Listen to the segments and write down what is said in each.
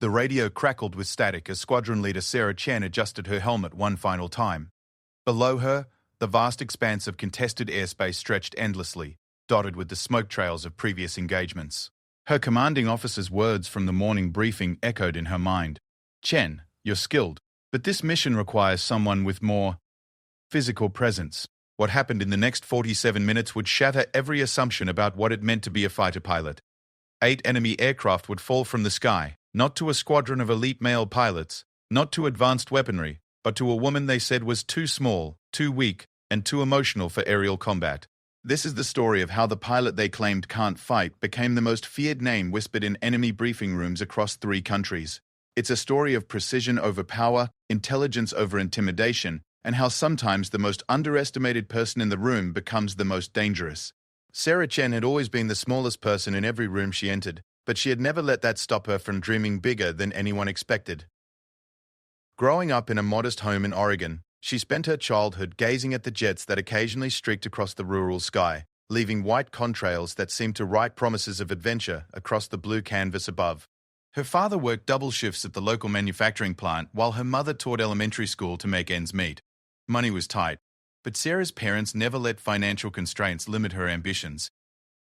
The radio crackled with static as Squadron Leader Sarah Chen adjusted her helmet one final time. Below her, the vast expanse of contested airspace stretched endlessly, dotted with the smoke trails of previous engagements. Her commanding officer's words from the morning briefing echoed in her mind. "Chen, you're skilled, but this mission requires someone with more physical presence." What happened in the next 47 minutes would shatter every assumption about what it meant to be a fighter pilot. 8 enemy aircraft would fall from the sky, not to a squadron of elite male pilots, not to advanced weaponry, but to a woman they said was too small, too weak, and too emotional for aerial combat. This is the story of how the pilot they claimed can't fight became the most feared name whispered in enemy briefing rooms across 3 countries. It's a story of precision over power, intelligence over intimidation, and how sometimes the most underestimated person in the room becomes the most dangerous. Sarah Chen had always been the smallest person in every room she entered, but she had never let that stop her from dreaming bigger than anyone expected. Growing up in a modest home in Oregon, she spent her childhood gazing at the jets that occasionally streaked across the rural sky, leaving white contrails that seemed to write promises of adventure across the blue canvas above. Her father worked double shifts at the local manufacturing plant while her mother taught elementary school to make ends meet. Money was tight, but Sarah's parents never let financial constraints limit her ambitions.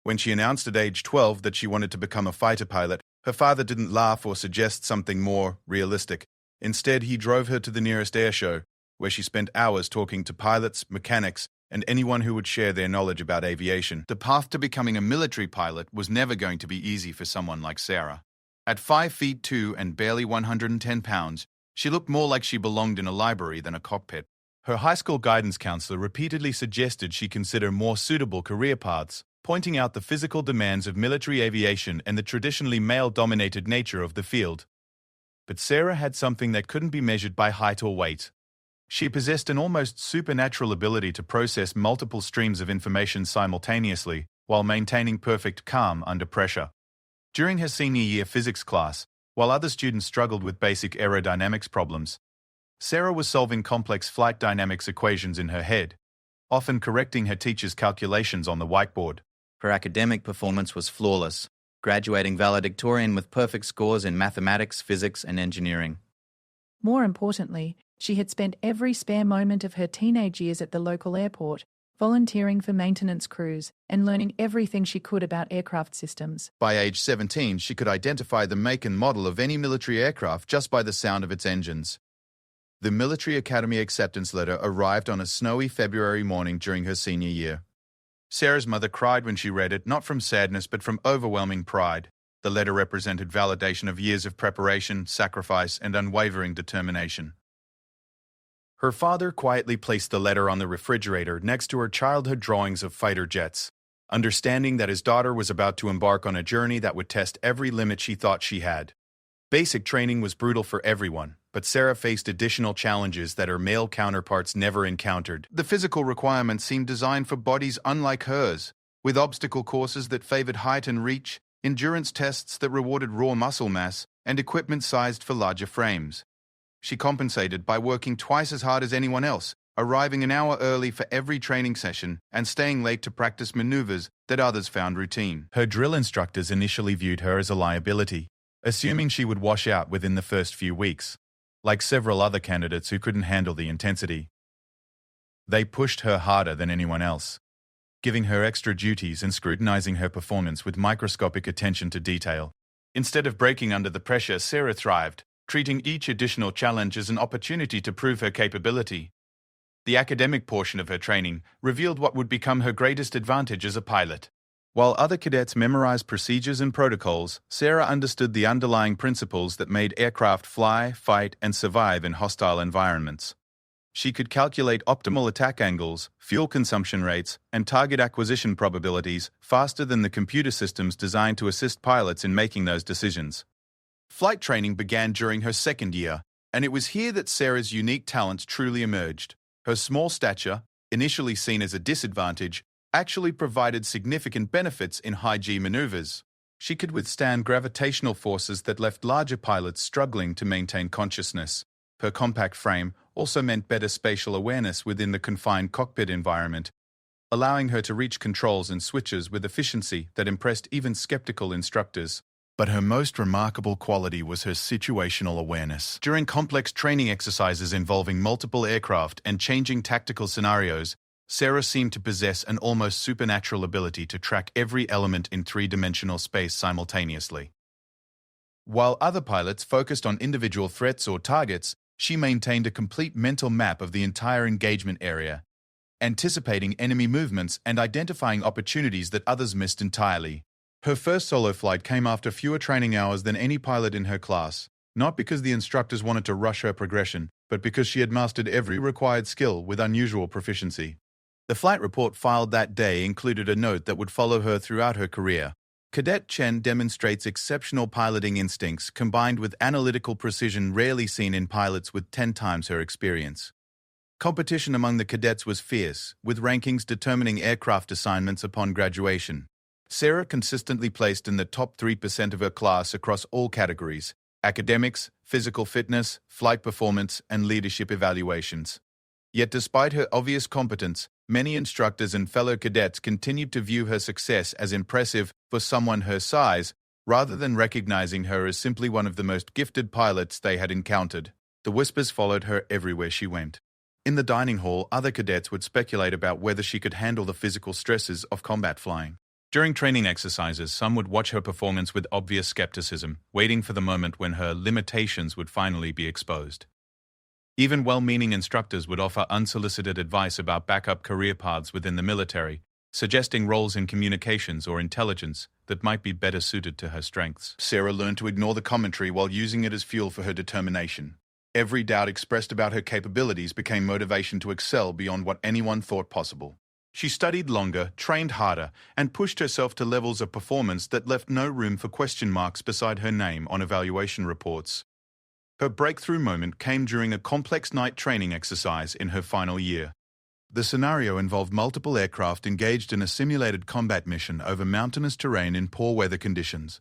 When she announced at age 12 that she wanted to become a fighter pilot, her father didn't laugh or suggest something more realistic. Instead, he drove her to the nearest air show, where she spent hours talking to pilots, mechanics, and anyone who would share their knowledge about aviation. The path to becoming a military pilot was never going to be easy for someone like Sarah. At 5 feet 2 and barely 110 pounds, she looked more like she belonged in a library than a cockpit. Her high school guidance counselor repeatedly suggested she consider more suitable career paths, pointing out the physical demands of military aviation and the traditionally male-dominated nature of the field. But Sarah had something that couldn't be measured by height or weight. She possessed an almost supernatural ability to process multiple streams of information simultaneously while maintaining perfect calm under pressure. During her senior year physics class, while other students struggled with basic aerodynamics problems, Sarah was solving complex flight dynamics equations in her head, often correcting her teacher's calculations on the whiteboard. Her academic performance was flawless, graduating valedictorian with perfect scores in mathematics, physics, and engineering. More importantly, she had spent every spare moment of her teenage years at the local airport, volunteering for maintenance crews and learning everything she could about aircraft systems. By age 17, she could identify the make and model of any military aircraft just by the sound of its engines. The Military Academy acceptance letter arrived on a snowy February morning during her senior year. Sarah's mother cried when she read it, not from sadness but from overwhelming pride. The letter represented validation of years of preparation, sacrifice, and unwavering determination. Her father quietly placed the letter on the refrigerator next to her childhood drawings of fighter jets, understanding that his daughter was about to embark on a journey that would test every limit she thought she had. Basic training was brutal for everyone, but Sarah faced additional challenges that her male counterparts never encountered. The physical requirements seemed designed for bodies unlike hers, with obstacle courses that favored height and reach, endurance tests that rewarded raw muscle mass, and equipment sized for larger frames. She compensated by working twice as hard as anyone else, arriving an hour early for every training session and staying late to practice maneuvers that others found routine. Her drill instructors initially viewed her as a liability, assuming she would wash out within the first few weeks, like several other candidates who couldn't handle the intensity. They pushed her harder than anyone else, giving her extra duties and scrutinizing her performance with microscopic attention to detail. Instead of breaking under the pressure, Sarah thrived, treating each additional challenge as an opportunity to prove her capability. The academic portion of her training revealed what would become her greatest advantage as a pilot. While other cadets memorized procedures and protocols, Sarah understood the underlying principles that made aircraft fly, fight, and survive in hostile environments. She could calculate optimal attack angles, fuel consumption rates, and target acquisition probabilities faster than the computer systems designed to assist pilots in making those decisions. Flight training began during her second year, and it was here that Sarah's unique talents truly emerged. Her small stature, initially seen as a disadvantage, actually provided significant benefits in high-G maneuvers. She could withstand gravitational forces that left larger pilots struggling to maintain consciousness. Her compact frame also meant better spatial awareness within the confined cockpit environment, allowing her to reach controls and switches with efficiency that impressed even skeptical instructors. But her most remarkable quality was her situational awareness. During complex training exercises involving multiple aircraft and changing tactical scenarios, Sarah seemed to possess an almost supernatural ability to track every element in three-dimensional space simultaneously. While other pilots focused on individual threats or targets, she maintained a complete mental map of the entire engagement area, anticipating enemy movements and identifying opportunities that others missed entirely. Her first solo flight came after fewer training hours than any pilot in her class, not because the instructors wanted to rush her progression, but because she had mastered every required skill with unusual proficiency. The flight report filed that day included a note that would follow her throughout her career. Cadet Chen demonstrates exceptional piloting instincts combined with analytical precision rarely seen in pilots with 10 times her experience. Competition among the cadets was fierce, with rankings determining aircraft assignments upon graduation. Sarah consistently placed in the top 3% of her class across all categories: academics, physical fitness, flight performance, and leadership evaluations. Yet despite her obvious competence, many instructors and fellow cadets continued to view her success as impressive for someone her size, rather than recognizing her as simply one of the most gifted pilots they had encountered. The whispers followed her everywhere she went. In the dining hall, other cadets would speculate about whether she could handle the physical stresses of combat flying. During training exercises, some would watch her performance with obvious skepticism, waiting for the moment when her limitations would finally be exposed. Even well-meaning instructors would offer unsolicited advice about backup career paths within the military, suggesting roles in communications or intelligence that might be better suited to her strengths. Sarah learned to ignore the commentary while using it as fuel for her determination. Every doubt expressed about her capabilities became motivation to excel beyond what anyone thought possible. She studied longer, trained harder, and pushed herself to levels of performance that left no room for question marks beside her name on evaluation reports. Her breakthrough moment came during a complex night training exercise in her final year. The scenario involved multiple aircraft engaged in a simulated combat mission over mountainous terrain in poor weather conditions.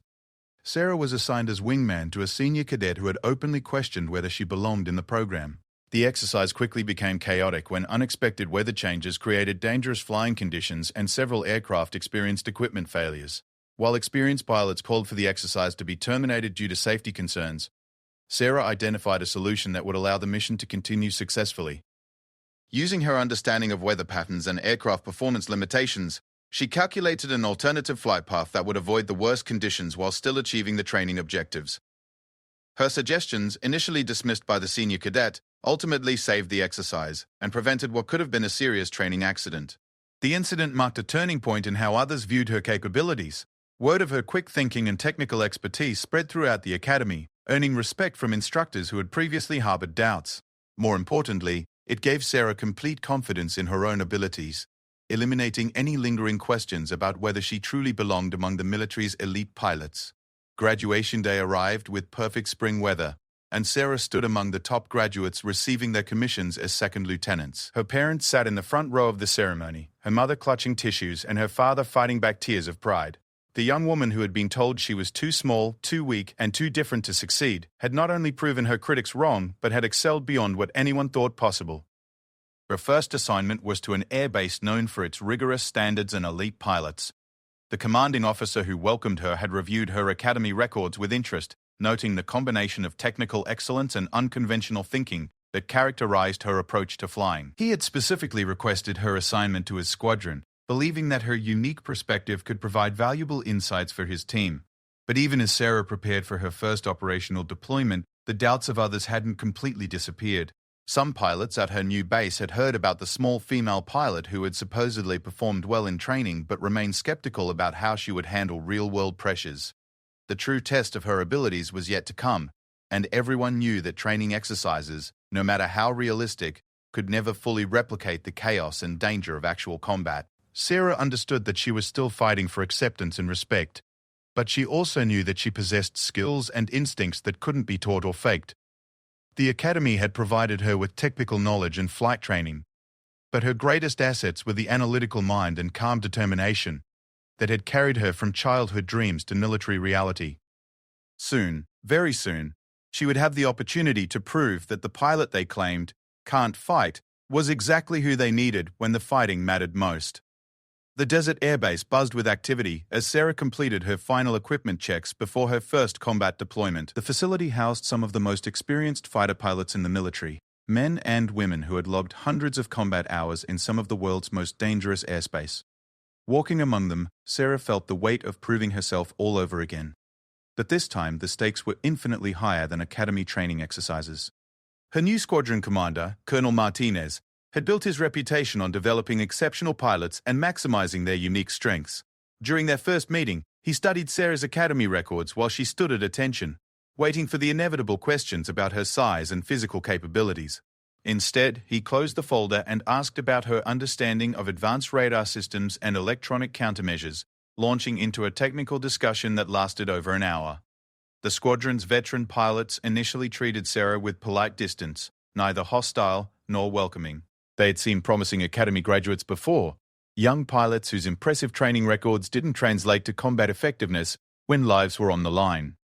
Sarah was assigned as wingman to a senior cadet who had openly questioned whether she belonged in the program. The exercise quickly became chaotic when unexpected weather changes created dangerous flying conditions and several aircraft experienced equipment failures. While experienced pilots called for the exercise to be terminated due to safety concerns, Sarah identified a solution that would allow the mission to continue successfully. Using her understanding of weather patterns and aircraft performance limitations, she calculated an alternative flight path that would avoid the worst conditions while still achieving the training objectives. Her suggestions, initially dismissed by the senior cadet, ultimately saved the exercise and prevented what could have been a serious training accident. The incident marked a turning point in how others viewed her capabilities. Word of her quick thinking and technical expertise spread throughout the academy, earning respect from instructors who had previously harbored doubts. More importantly, it gave Sarah complete confidence in her own abilities, eliminating any lingering questions about whether she truly belonged among the military's elite pilots. Graduation day arrived with perfect spring weather, and Sarah stood among the top graduates receiving their commissions as second lieutenants. Her parents sat in the front row of the ceremony, her mother clutching tissues and her father fighting back tears of pride. The young woman who had been told she was too small, too weak, and too different to succeed had not only proven her critics wrong, but had excelled beyond what anyone thought possible. Her first assignment was to an airbase known for its rigorous standards and elite pilots. The commanding officer who welcomed her had reviewed her academy records with interest, noting the combination of technical excellence and unconventional thinking that characterized her approach to flying. He had specifically requested her assignment to his squadron, believing that her unique perspective could provide valuable insights for his team. But even as Sarah prepared for her first operational deployment, the doubts of others hadn't completely disappeared. Some pilots at her new base had heard about the small female pilot who had supposedly performed well in training but remained skeptical about how she would handle real-world pressures. The true test of her abilities was yet to come, and everyone knew that training exercises, no matter how realistic, could never fully replicate the chaos and danger of actual combat. Sarah understood that she was still fighting for acceptance and respect, but she also knew that she possessed skills and instincts that couldn't be taught or faked. The academy had provided her with technical knowledge and flight training, but her greatest assets were the analytical mind and calm determination that had carried her from childhood dreams to military reality. Soon, very soon, she would have the opportunity to prove that the pilot they claimed can't fight was exactly who they needed when the fighting mattered most. The desert airbase buzzed with activity as Sarah completed her final equipment checks before her first combat deployment. The facility housed some of the most experienced fighter pilots in the military, men and women who had logged hundreds of combat hours in some of the world's most dangerous airspace. Walking among them, Sarah felt the weight of proving herself all over again. But this time, the stakes were infinitely higher than academy training exercises. Her new squadron commander, Colonel Martinez, had built his reputation on developing exceptional pilots and maximizing their unique strengths. During their first meeting, he studied Sarah's academy records while she stood at attention, waiting for the inevitable questions about her size and physical capabilities. Instead, he closed the folder and asked about her understanding of advanced radar systems and electronic countermeasures, launching into a technical discussion that lasted over an hour. The squadron's veteran pilots initially treated Sarah with polite distance, neither hostile nor welcoming. They had seen promising academy graduates before, young pilots whose impressive training records didn't translate to combat effectiveness when lives were on the line.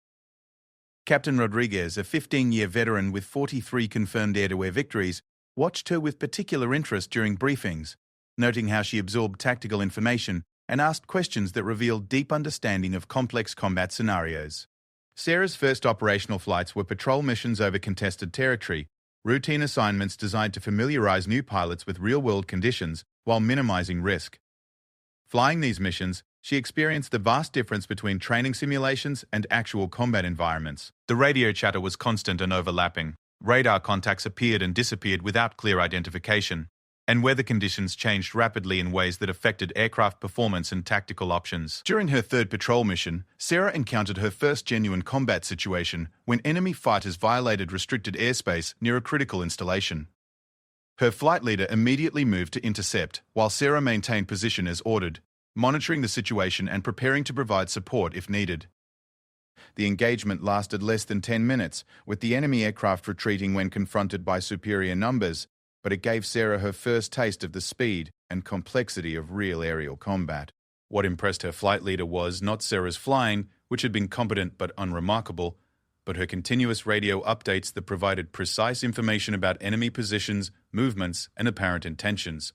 Captain Rodriguez, a 15-year veteran with 43 confirmed air-to-air victories, watched her with particular interest during briefings, noting how she absorbed tactical information and asked questions that revealed deep understanding of complex combat scenarios. Sarah's first operational flights were patrol missions over contested territory, routine assignments designed to familiarize new pilots with real-world conditions while minimizing risk. Flying these missions, she experienced the vast difference between training simulations and actual combat environments. The radio chatter was constant and overlapping. Radar contacts appeared and disappeared without clear identification, and weather conditions changed rapidly in ways that affected aircraft performance and tactical options. During her third patrol mission, Sarah encountered her first genuine combat situation when enemy fighters violated restricted airspace near a critical installation. Her flight leader immediately moved to intercept, while Sarah maintained position as ordered, monitoring the situation and preparing to provide support if needed. The engagement lasted less than 10 minutes, with the enemy aircraft retreating when confronted by superior numbers, but it gave Sarah her first taste of the speed and complexity of real aerial combat. What impressed her flight leader was not Sarah's flying, which had been competent but unremarkable, but her continuous radio updates that provided precise information about enemy positions, movements, and apparent intentions.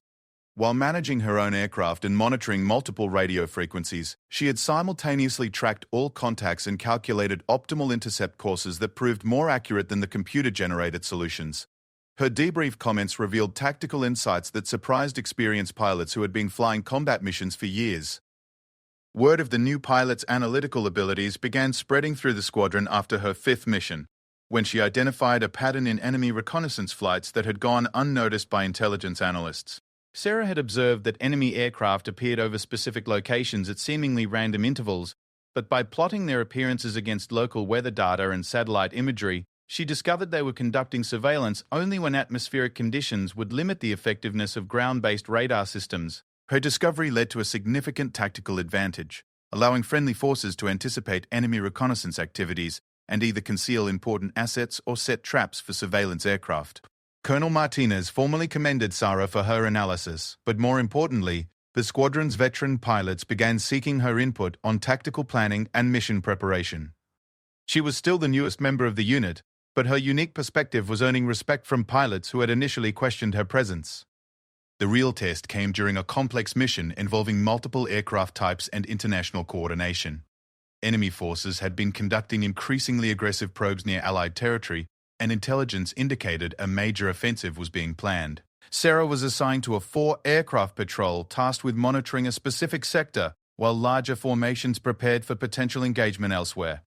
While managing her own aircraft and monitoring multiple radio frequencies, she had simultaneously tracked all contacts and calculated optimal intercept courses that proved more accurate than the computer-generated solutions. Her debrief comments revealed tactical insights that surprised experienced pilots who had been flying combat missions for years. Word of the new pilot's analytical abilities began spreading through the squadron after her fifth mission, when she identified a pattern in enemy reconnaissance flights that had gone unnoticed by intelligence analysts. Sarah had observed that enemy aircraft appeared over specific locations at seemingly random intervals, but by plotting their appearances against local weather data and satellite imagery, she discovered they were conducting surveillance only when atmospheric conditions would limit the effectiveness of ground-based radar systems. Her discovery led to a significant tactical advantage, allowing friendly forces to anticipate enemy reconnaissance activities and either conceal important assets or set traps for surveillance aircraft. Colonel Martinez formally commended Sarah for her analysis, but more importantly, the squadron's veteran pilots began seeking her input on tactical planning and mission preparation. She was still the newest member of the unit, but her unique perspective was earning respect from pilots who had initially questioned her presence. The real test came during a complex mission involving multiple aircraft types and international coordination. Enemy forces had been conducting increasingly aggressive probes near Allied territory, and intelligence indicated a major offensive was being planned. Sarah was assigned to a 4-aircraft patrol tasked with monitoring a specific sector, while larger formations prepared for potential engagement elsewhere.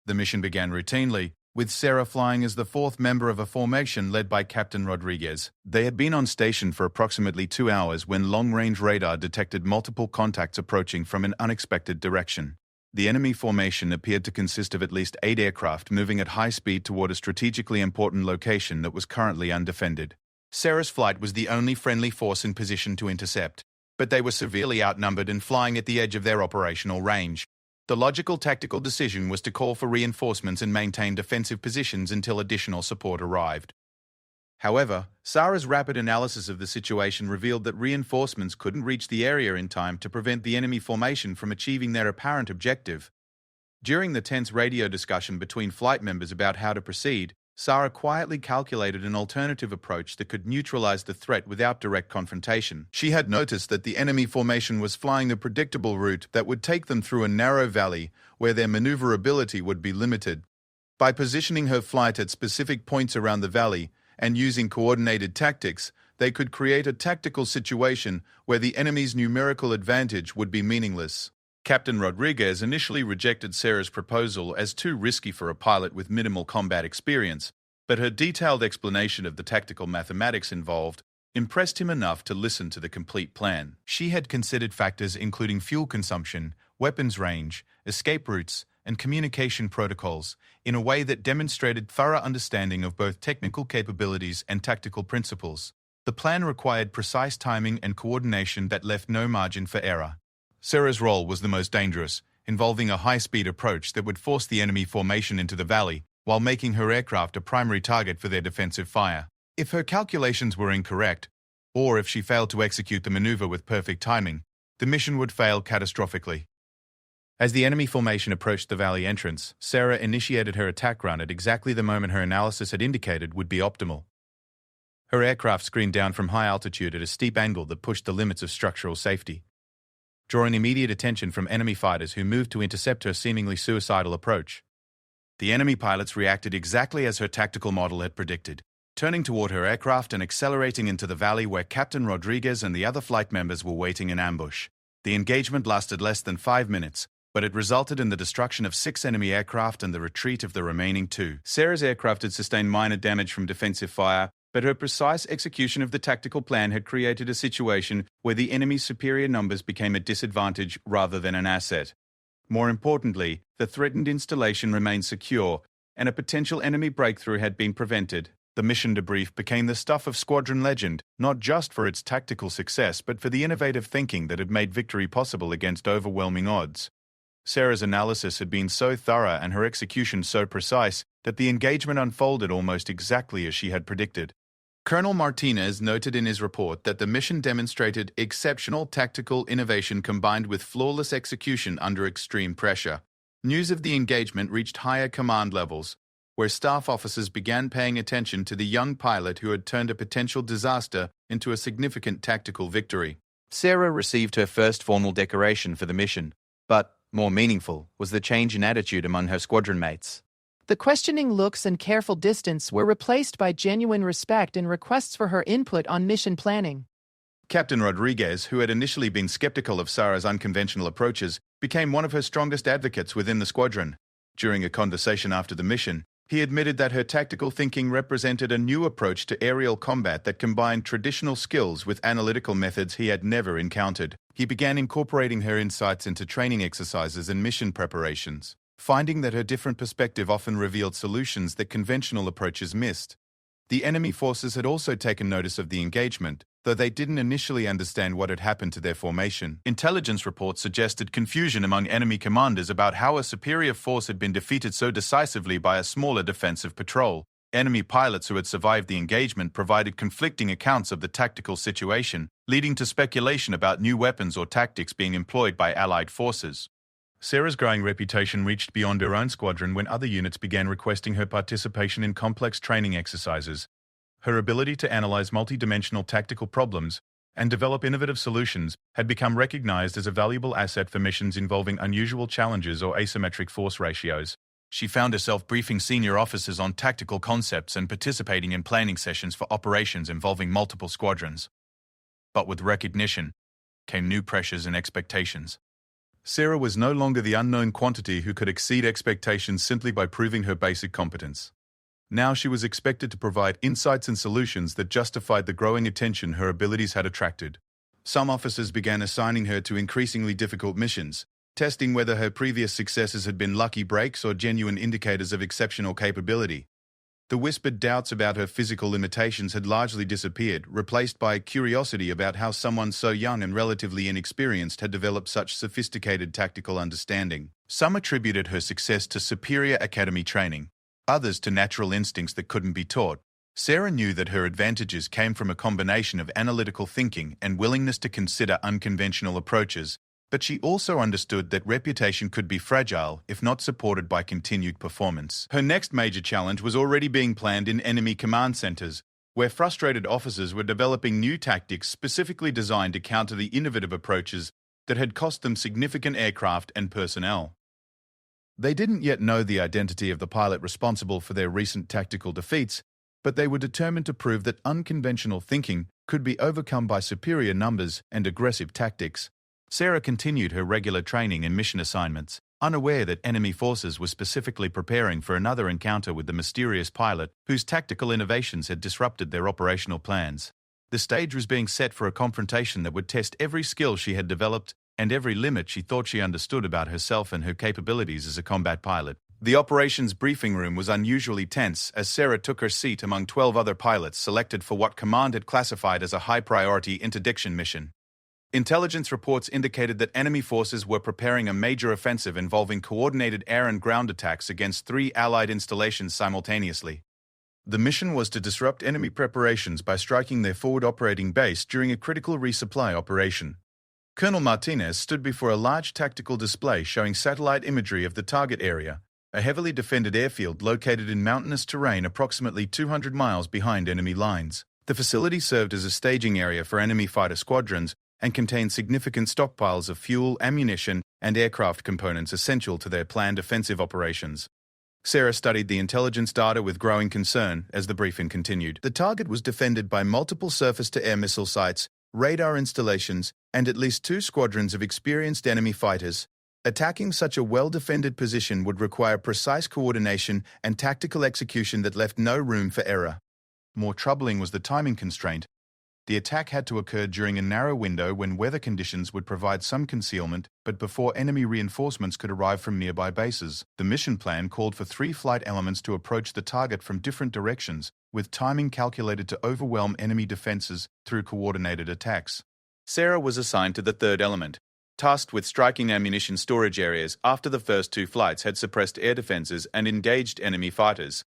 The mission began routinely, with Sarah flying as the 4th member of a formation led by Captain Rodriguez. They had been on station for approximately 2 hours when long-range radar detected multiple contacts approaching from an unexpected direction. The enemy formation appeared to consist of at least 8 aircraft moving at high speed toward a strategically important location that was currently undefended. Sarah's flight was the only friendly force in position to intercept, but they were severely outnumbered and flying at the edge of their operational range. The logical tactical decision was to call for reinforcements and maintain defensive positions until additional support arrived. However, Sarah's rapid analysis of the situation revealed that reinforcements couldn't reach the area in time to prevent the enemy formation from achieving their apparent objective. During the tense radio discussion between flight members about how to proceed, Sarah quietly calculated an alternative approach that could neutralize the threat without direct confrontation. She had noticed that the enemy formation was flying a predictable route that would take them through a narrow valley where their maneuverability would be limited. By positioning her flight at specific points around the valley and using coordinated tactics, they could create a tactical situation where the enemy's numerical advantage would be meaningless. Captain Rodriguez initially rejected Sarah's proposal as too risky for a pilot with minimal combat experience, but her detailed explanation of the tactical mathematics involved impressed him enough to listen to the complete plan. She had considered factors including fuel consumption, weapons range, escape routes, and communication protocols in a way that demonstrated thorough understanding of both technical capabilities and tactical principles. The plan required precise timing and coordination that left no margin for error. Sarah's role was the most dangerous, involving a high-speed approach that would force the enemy formation into the valley while making her aircraft a primary target for their defensive fire. If her calculations were incorrect, or if she failed to execute the maneuver with perfect timing, the mission would fail catastrophically. As the enemy formation approached the valley entrance, Sarah initiated her attack run at exactly the moment her analysis had indicated would be optimal. Her aircraft screened down from high altitude at a steep angle that pushed the limits of structural safety, drawing immediate attention from enemy fighters who moved to intercept her seemingly suicidal approach. The enemy pilots reacted exactly as her tactical model had predicted, turning toward her aircraft and accelerating into the valley where Captain Rodriguez and the other flight members were waiting in ambush. The engagement lasted less than 5 minutes, but it resulted in the destruction of 6 enemy aircraft and the retreat of the remaining 2. Sarah's aircraft had sustained minor damage from defensive fire, but her precise execution of the tactical plan had created a situation where the enemy's superior numbers became a disadvantage rather than an asset. More importantly, the threatened installation remained secure, and a potential enemy breakthrough had been prevented. The mission debrief became the stuff of squadron legend, not just for its tactical success but for the innovative thinking that had made victory possible against overwhelming odds. Sarah's analysis had been so thorough and her execution so precise that the engagement unfolded almost exactly as she had predicted. Colonel Martinez noted in his report that the mission demonstrated exceptional tactical innovation combined with flawless execution under extreme pressure. News of the engagement reached higher command levels, where staff officers began paying attention to the young pilot who had turned a potential disaster into a significant tactical victory. Sarah received her first formal decoration for the mission, but more meaningful was the change in attitude among her squadron mates. The questioning looks and careful distance were replaced by genuine respect and requests for her input on mission planning. Captain Rodriguez, who had initially been skeptical of Sarah's unconventional approaches, became one of her strongest advocates within the squadron. During a conversation after the mission, he admitted that her tactical thinking represented a new approach to aerial combat that combined traditional skills with analytical methods he had never encountered. He began incorporating her insights into training exercises and mission preparations, finding that her different perspective often revealed solutions that conventional approaches missed. The enemy forces had also taken notice of the engagement, though they didn't initially understand what had happened to their formation. Intelligence reports suggested confusion among enemy commanders about how a superior force had been defeated so decisively by a smaller defensive patrol. Enemy pilots who had survived the engagement provided conflicting accounts of the tactical situation, leading to speculation about new weapons or tactics being employed by Allied forces. Sarah's growing reputation reached beyond her own squadron when other units began requesting her participation in complex training exercises. Her ability to analyze multidimensional tactical problems and develop innovative solutions had become recognized as a valuable asset for missions involving unusual challenges or asymmetric force ratios. She found herself briefing senior officers on tactical concepts and participating in planning sessions for operations involving multiple squadrons. But with recognition came new pressures and expectations. Sarah was no longer the unknown quantity who could exceed expectations simply by proving her basic competence. Now she was expected to provide insights and solutions that justified the growing attention her abilities had attracted. Some officers began assigning her to increasingly difficult missions, testing whether her previous successes had been lucky breaks or genuine indicators of exceptional capability. The whispered doubts about her physical limitations had largely disappeared, replaced by curiosity about how someone so young and relatively inexperienced had developed such sophisticated tactical understanding. Some attributed her success to superior academy training, others to natural instincts that couldn't be taught. Sarah knew that her advantages came from a combination of analytical thinking and willingness to consider unconventional approaches, But she also understood that reputation could be fragile if not supported by continued performance. Her next major challenge was already being planned in enemy command centers, where frustrated officers were developing new tactics specifically designed to counter the innovative approaches that had cost them significant aircraft and personnel. They didn't yet know the identity of the pilot responsible for their recent tactical defeats, but they were determined to prove that unconventional thinking could be overcome by superior numbers and aggressive tactics. Sarah continued her regular training and mission assignments, unaware that enemy forces were specifically preparing for another encounter with the mysterious pilot whose tactical innovations had disrupted their operational plans. The stage was being set for a confrontation that would test every skill she had developed and every limit she thought she understood about herself and her capabilities as a combat pilot. The operations briefing room was unusually tense as Sarah took her seat among 12 other pilots selected for what command had classified as a high-priority interdiction mission. Intelligence reports indicated that enemy forces were preparing a major offensive involving coordinated air and ground attacks against 3 Allied installations simultaneously. The mission was to disrupt enemy preparations by striking their forward operating base during a critical resupply operation. Colonel Martinez stood before a large tactical display showing satellite imagery of the target area, a heavily defended airfield located in mountainous terrain approximately 200 miles behind enemy lines. The facility served as a staging area for enemy fighter squadrons and contained significant stockpiles of fuel, ammunition, and aircraft components essential to their planned offensive operations. Sarah studied the intelligence data with growing concern as the briefing continued. The target was defended by multiple surface-to-air missile sites, radar installations, and at least 2 squadrons of experienced enemy fighters. Attacking such a well-defended position would require precise coordination and tactical execution that left no room for error. More troubling was the timing constraint. The attack had to occur during a narrow window when weather conditions would provide some concealment, but before enemy reinforcements could arrive from nearby bases. The mission plan called for 3 flight elements to approach the target from different directions, with timing calculated to overwhelm enemy defenses through coordinated attacks. Sarah was assigned to the 3rd element, tasked with striking ammunition storage areas after the first 2 flights had suppressed air defenses and engaged enemy fighters.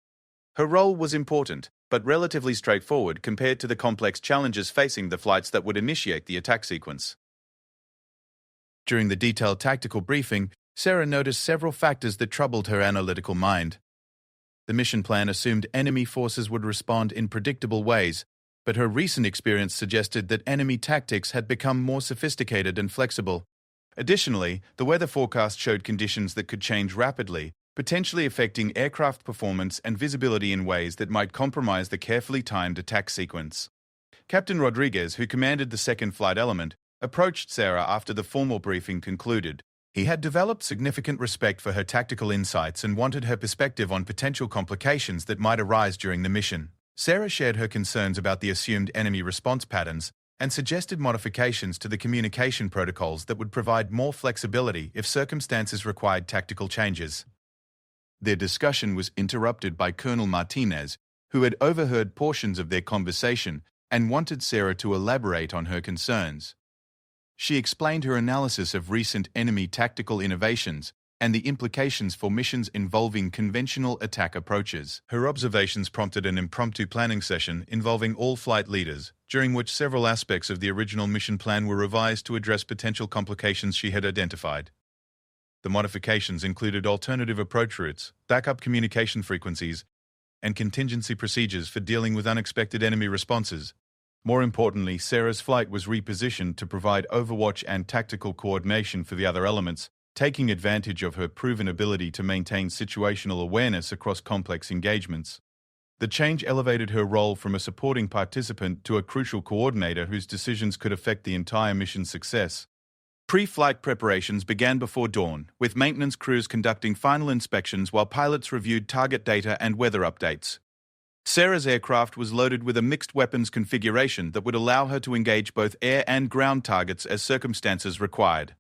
Her role was important, but relatively straightforward compared to the complex challenges facing the flights that would initiate the attack sequence. During the detailed tactical briefing, Sarah noticed several factors that troubled her analytical mind. The mission plan assumed enemy forces would respond in predictable ways, but her recent experience suggested that enemy tactics had become more sophisticated and flexible. Additionally, the weather forecast showed conditions that could change rapidly, potentially affecting aircraft performance and visibility in ways that might compromise the carefully timed attack sequence. Captain Rodriguez, who commanded the 2nd flight element, approached Sarah after the formal briefing concluded. He had developed significant respect for her tactical insights and wanted her perspective on potential complications that might arise during the mission. Sarah shared her concerns about the assumed enemy response patterns and suggested modifications to the communication protocols that would provide more flexibility if circumstances required tactical changes. Their discussion was interrupted by Colonel Martinez, who had overheard portions of their conversation and wanted Sarah to elaborate on her concerns. She explained her analysis of recent enemy tactical innovations and the implications for missions involving conventional attack approaches. Her observations prompted an impromptu planning session involving all flight leaders, during which several aspects of the original mission plan were revised to address potential complications she had identified. The modifications included alternative approach routes, backup communication frequencies, and contingency procedures for dealing with unexpected enemy responses. More importantly, Sarah's flight was repositioned to provide overwatch and tactical coordination for the other elements, taking advantage of her proven ability to maintain situational awareness across complex engagements. The change elevated her role from a supporting participant to a crucial coordinator whose decisions could affect the entire mission's success. Pre-flight preparations began before dawn, with maintenance crews conducting final inspections while pilots reviewed target data and weather updates. Sarah's aircraft was loaded with a mixed weapons configuration that would allow her to engage both air and ground targets as circumstances required.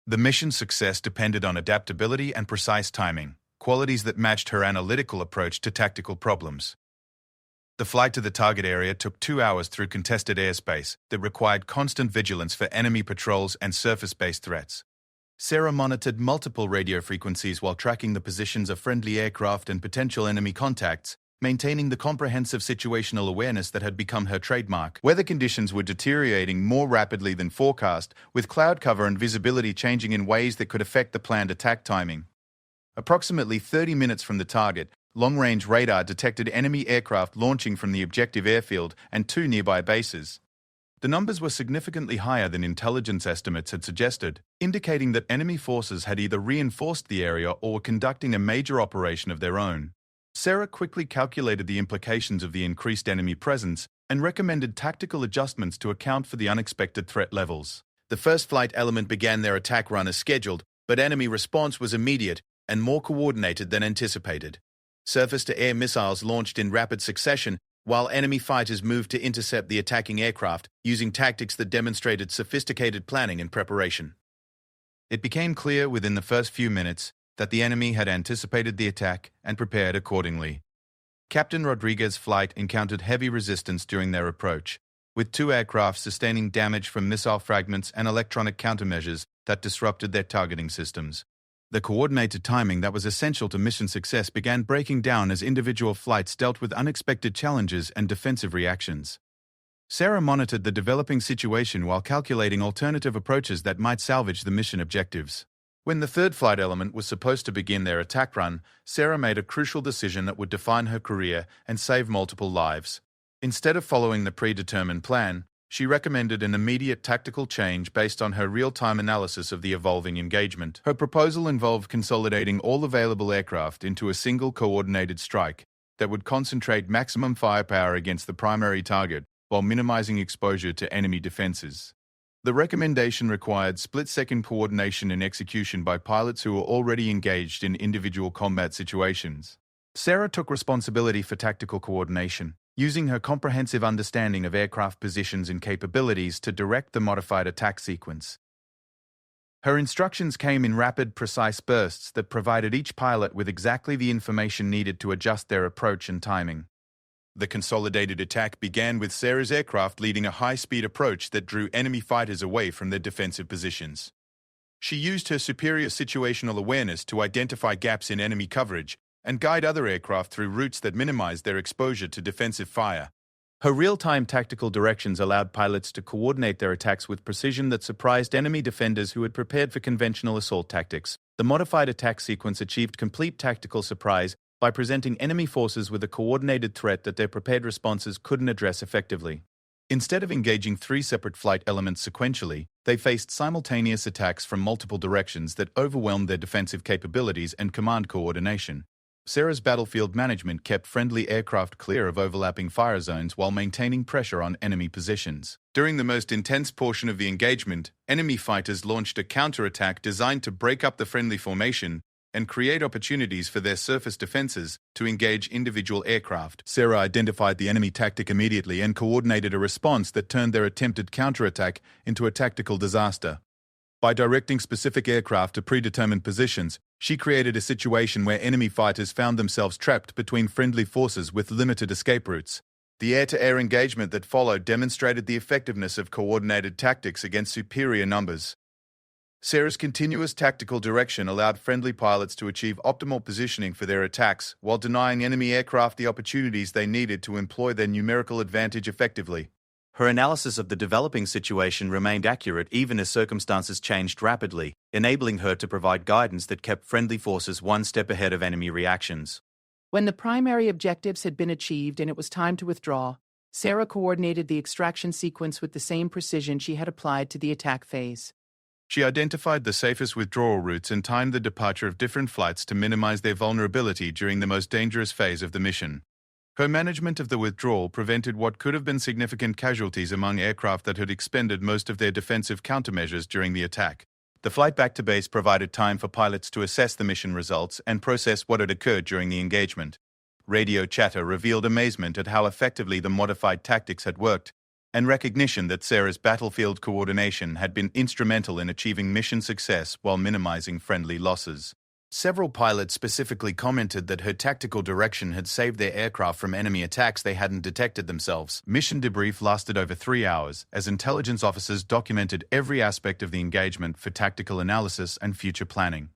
The mission's success depended on adaptability and precise timing, qualities that matched her analytical approach to tactical problems. The flight to the target area took 2 hours through contested airspace that required constant vigilance for enemy patrols and surface-based threats. Sarah monitored multiple radio frequencies while tracking the positions of friendly aircraft and potential enemy contacts, maintaining the comprehensive situational awareness that had become her trademark. Weather conditions were deteriorating more rapidly than forecast, with cloud cover and visibility changing in ways that could affect the planned attack timing. Approximately 30 minutes from the target, long-range radar detected enemy aircraft launching from the objective airfield and 2 nearby bases. The numbers were significantly higher than intelligence estimates had suggested, indicating that enemy forces had either reinforced the area or were conducting a major operation of their own. Sarah quickly calculated the implications of the increased enemy presence and recommended tactical adjustments to account for the unexpected threat levels. The first flight element began their attack run as scheduled, but enemy response was immediate and more coordinated than anticipated. Surface-to-air missiles launched in rapid succession, while enemy fighters moved to intercept the attacking aircraft using tactics that demonstrated sophisticated planning and preparation. It became clear within the first few minutes that the enemy had anticipated the attack and prepared accordingly. Captain Rodriguez's flight encountered heavy resistance during their approach, with 2 aircraft sustaining damage from missile fragments and electronic countermeasures that disrupted their targeting systems. The coordinated timing that was essential to mission success began breaking down as individual flights dealt with unexpected challenges and defensive reactions. Sarah monitored the developing situation while calculating alternative approaches that might salvage the mission objectives. When the third flight element was supposed to begin their attack run, Sarah made a crucial decision that would define her career and save multiple lives. Instead of following the predetermined plan, she recommended an immediate tactical change based on her real-time analysis of the evolving engagement. Her proposal involved consolidating all available aircraft into a single coordinated strike that would concentrate maximum firepower against the primary target while minimizing exposure to enemy defenses. The recommendation required split-second coordination and execution by pilots who were already engaged in individual combat situations. Sarah took responsibility for tactical coordination, using her comprehensive understanding of aircraft positions and capabilities to direct the modified attack sequence. Her instructions came in rapid, precise bursts that provided each pilot with exactly the information needed to adjust their approach and timing. The consolidated attack began with Sarah's aircraft leading a high-speed approach that drew enemy fighters away from their defensive positions. She used her superior situational awareness to identify gaps in enemy coverage and guide other aircraft through routes that minimized their exposure to defensive fire. Her real-time tactical directions allowed pilots to coordinate their attacks with precision that surprised enemy defenders who had prepared for conventional assault tactics. The modified attack sequence achieved complete tactical surprise by presenting enemy forces with a coordinated threat that their prepared responses couldn't address effectively. Instead of engaging 3 separate flight elements sequentially, they faced simultaneous attacks from multiple directions that overwhelmed their defensive capabilities and command coordination. Sarah's battlefield management kept friendly aircraft clear of overlapping fire zones while maintaining pressure on enemy positions. During the most intense portion of the engagement, enemy fighters launched a counterattack designed to break up the friendly formation and create opportunities for their surface defenses to engage individual aircraft. Sarah identified the enemy tactic immediately and coordinated a response that turned their attempted counterattack into a tactical disaster. By directing specific aircraft to predetermined positions, she created a situation where enemy fighters found themselves trapped between friendly forces with limited escape routes. The air-to-air engagement that followed demonstrated the effectiveness of coordinated tactics against superior numbers. Sarah's continuous tactical direction allowed friendly pilots to achieve optimal positioning for their attacks while denying enemy aircraft the opportunities they needed to employ their numerical advantage effectively. Her analysis of the developing situation remained accurate even as circumstances changed rapidly, enabling her to provide guidance that kept friendly forces one step ahead of enemy reactions. When the primary objectives had been achieved and it was time to withdraw, Sarah coordinated the extraction sequence with the same precision she had applied to the attack phase. She identified the safest withdrawal routes and timed the departure of different flights to minimize their vulnerability during the most dangerous phase of the mission. Her management of the withdrawal prevented what could have been significant casualties among aircraft that had expended most of their defensive countermeasures during the attack. The flight back to base provided time for pilots to assess the mission results and process what had occurred during the engagement. Radio chatter revealed amazement at how effectively the modified tactics had worked, and recognition that Sarah's battlefield coordination had been instrumental in achieving mission success while minimizing friendly losses. Several pilots specifically commented that her tactical direction had saved their aircraft from enemy attacks they hadn't detected themselves. Mission debrief lasted over 3 hours, as intelligence officers documented every aspect of the engagement for tactical analysis and future planning.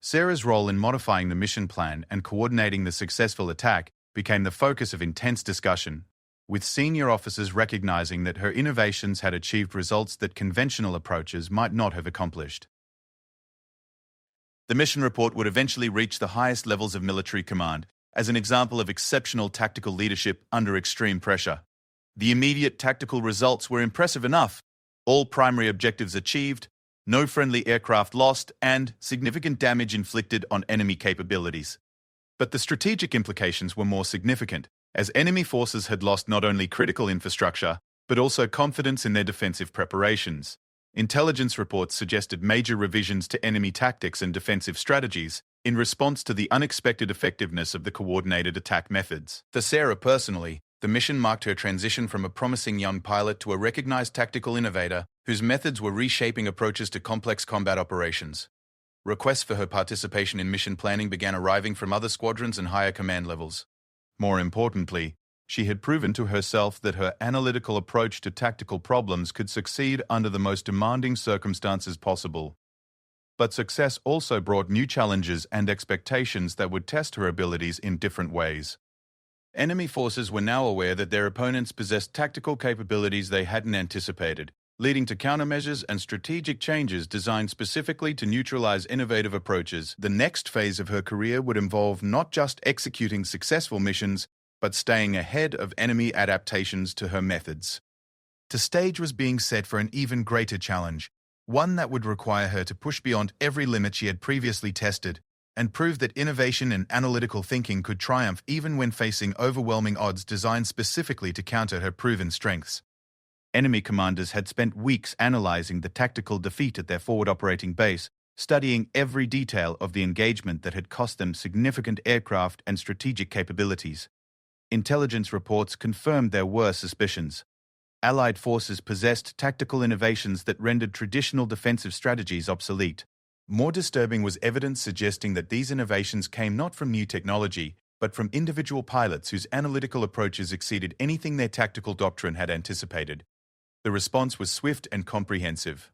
Sarah's role in modifying the mission plan and coordinating the successful attack became the focus of intense discussion, with senior officers recognizing that her innovations had achieved results that conventional approaches might not have accomplished. The mission report would eventually reach the highest levels of military command as an example of exceptional tactical leadership under extreme pressure. The immediate tactical results were impressive enough: all primary objectives achieved, no friendly aircraft lost, and significant damage inflicted on enemy capabilities. But the strategic implications were more significant, as enemy forces had lost not only critical infrastructure, but also confidence in their defensive preparations. Intelligence reports suggested major revisions to enemy tactics and defensive strategies in response to the unexpected effectiveness of the coordinated attack methods. For Sarah personally, the mission marked her transition from a promising young pilot to a recognized tactical innovator whose methods were reshaping approaches to complex combat operations. Requests for her participation in mission planning began arriving from other squadrons and higher command levels. More importantly, she had proven to herself that her analytical approach to tactical problems could succeed under the most demanding circumstances possible. But success also brought new challenges and expectations that would test her abilities in different ways. Enemy forces were now aware that their opponents possessed tactical capabilities they hadn't anticipated, leading to countermeasures and strategic changes designed specifically to neutralize innovative approaches. The next phase of her career would involve not just executing successful missions, but staying ahead of enemy adaptations to her methods. The stage was being set for an even greater challenge, one that would require her to push beyond every limit she had previously tested, and prove that innovation and analytical thinking could triumph even when facing overwhelming odds designed specifically to counter her proven strengths. Enemy commanders had spent weeks analyzing the tactical defeat at their forward operating base, studying every detail of the engagement that had cost them significant aircraft and strategic capabilities. Intelligence reports confirmed their worst suspicions. Allied forces possessed tactical innovations that rendered traditional defensive strategies obsolete. More disturbing was evidence suggesting that these innovations came not from new technology, but from individual pilots whose analytical approaches exceeded anything their tactical doctrine had anticipated. The response was swift and comprehensive.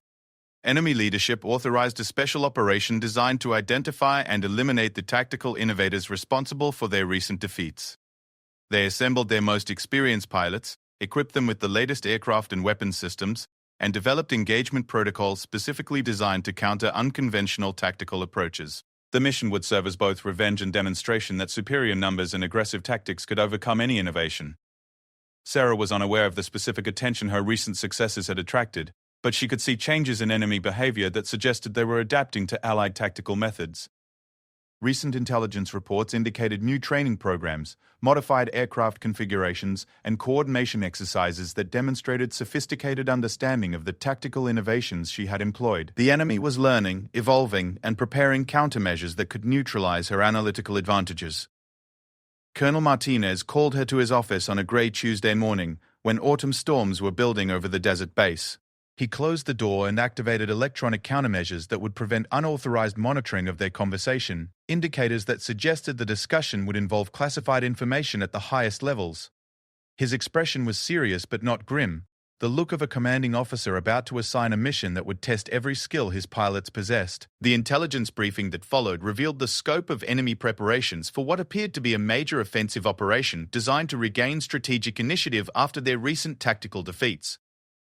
Enemy leadership authorized a special operation designed to identify and eliminate the tactical innovators responsible for their recent defeats. They assembled their most experienced pilots, equipped them with the latest aircraft and weapons systems, and developed engagement protocols specifically designed to counter unconventional tactical approaches. The mission would serve as both revenge and demonstration that superior numbers and aggressive tactics could overcome any innovation. Sarah was unaware of the specific attention her recent successes had attracted, but she could see changes in enemy behavior that suggested they were adapting to Allied tactical methods. Recent intelligence reports indicated new training programs, modified aircraft configurations, and coordination exercises that demonstrated sophisticated understanding of the tactical innovations she had employed. The enemy was learning, evolving, and preparing countermeasures that could neutralize her analytical advantages. Colonel Martinez called her to his office on a gray Tuesday morning when autumn storms were building over the desert base. He closed the door and activated electronic countermeasures that would prevent unauthorized monitoring of their conversation, indicators that suggested the discussion would involve classified information at the highest levels. His expression was serious but not grim, the look of a commanding officer about to assign a mission that would test every skill his pilots possessed. The intelligence briefing that followed revealed the scope of enemy preparations for what appeared to be a major offensive operation designed to regain strategic initiative after their recent tactical defeats.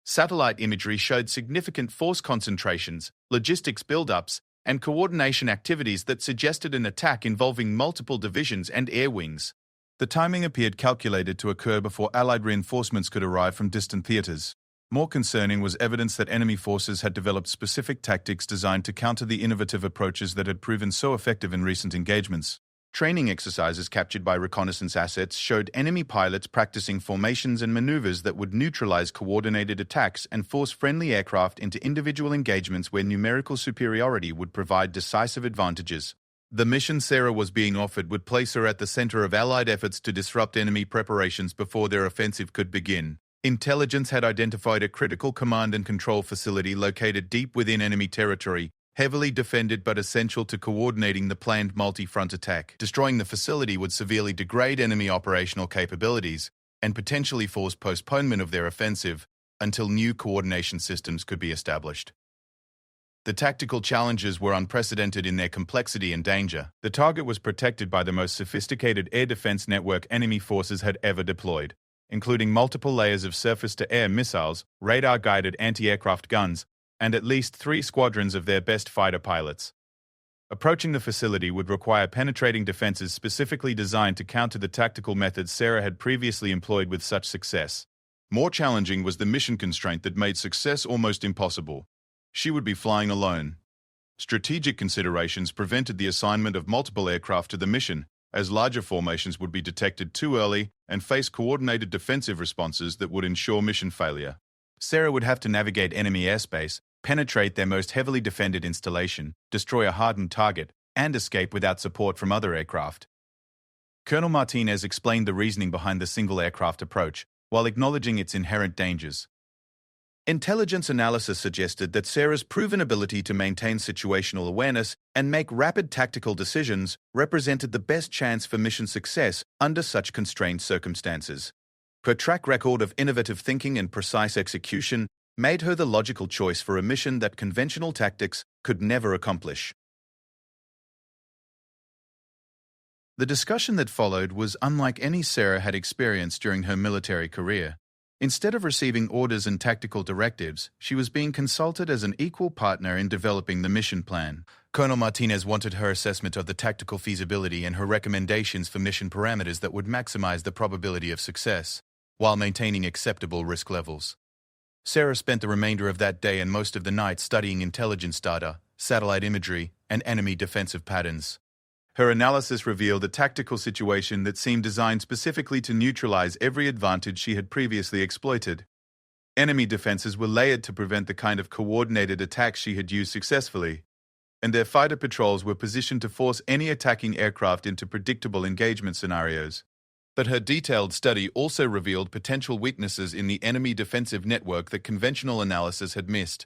Satellite imagery showed significant force concentrations, logistics buildups, and coordination activities that suggested an attack involving multiple divisions and air wings. The timing appeared calculated to occur before Allied reinforcements could arrive from distant theaters. More concerning was evidence that enemy forces had developed specific tactics designed to counter the innovative approaches that had proven so effective in recent engagements. Training exercises captured by reconnaissance assets showed enemy pilots practicing formations and maneuvers that would neutralize coordinated attacks and force friendly aircraft into individual engagements where numerical superiority would provide decisive advantages. The mission Sarah was being offered would place her at the center of Allied efforts to disrupt enemy preparations before their offensive could begin. Intelligence had identified a critical command and control facility located deep within enemy territory, heavily defended but essential to coordinating the planned multi-front attack. Destroying the facility would severely degrade enemy operational capabilities and potentially force postponement of their offensive until new coordination systems could be established. The tactical challenges were unprecedented in their complexity and danger. The target was protected by the most sophisticated air defense network enemy forces had ever deployed, including multiple layers of surface-to-air missiles, radar-guided anti-aircraft guns, and at least 3 squadrons of their best fighter pilots. Approaching the facility would require penetrating defenses specifically designed to counter the tactical methods Sarah had previously employed with such success. More challenging was the mission constraint that made success almost impossible. She would be flying alone. Strategic considerations prevented the assignment of multiple aircraft to the mission, as larger formations would be detected too early and face coordinated defensive responses that would ensure mission failure. Sarah would have to navigate enemy airspace, penetrate their most heavily defended installation, destroy a hardened target, and escape without support from other aircraft. Colonel Martinez explained the reasoning behind the single aircraft approach, while acknowledging its inherent dangers. Intelligence analysis suggested that Sarah's proven ability to maintain situational awareness and make rapid tactical decisions represented the best chance for mission success under such constrained circumstances. Her track record of innovative thinking and precise execution made her the logical choice for a mission that conventional tactics could never accomplish. The discussion that followed was unlike any Sarah had experienced during her military career. Instead of receiving orders and tactical directives, she was being consulted as an equal partner in developing the mission plan. Colonel Martinez wanted her assessment of the tactical feasibility and her recommendations for mission parameters that would maximize the probability of success, while maintaining acceptable risk levels. Sarah spent the remainder of that day and most of the night studying intelligence data, satellite imagery, and enemy defensive patterns. Her analysis revealed a tactical situation that seemed designed specifically to neutralize every advantage she had previously exploited. Enemy defenses were layered to prevent the kind of coordinated attacks she had used successfully, and their fighter patrols were positioned to force any attacking aircraft into predictable engagement scenarios. But her detailed study also revealed potential weaknesses in the enemy defensive network that conventional analysis had missed.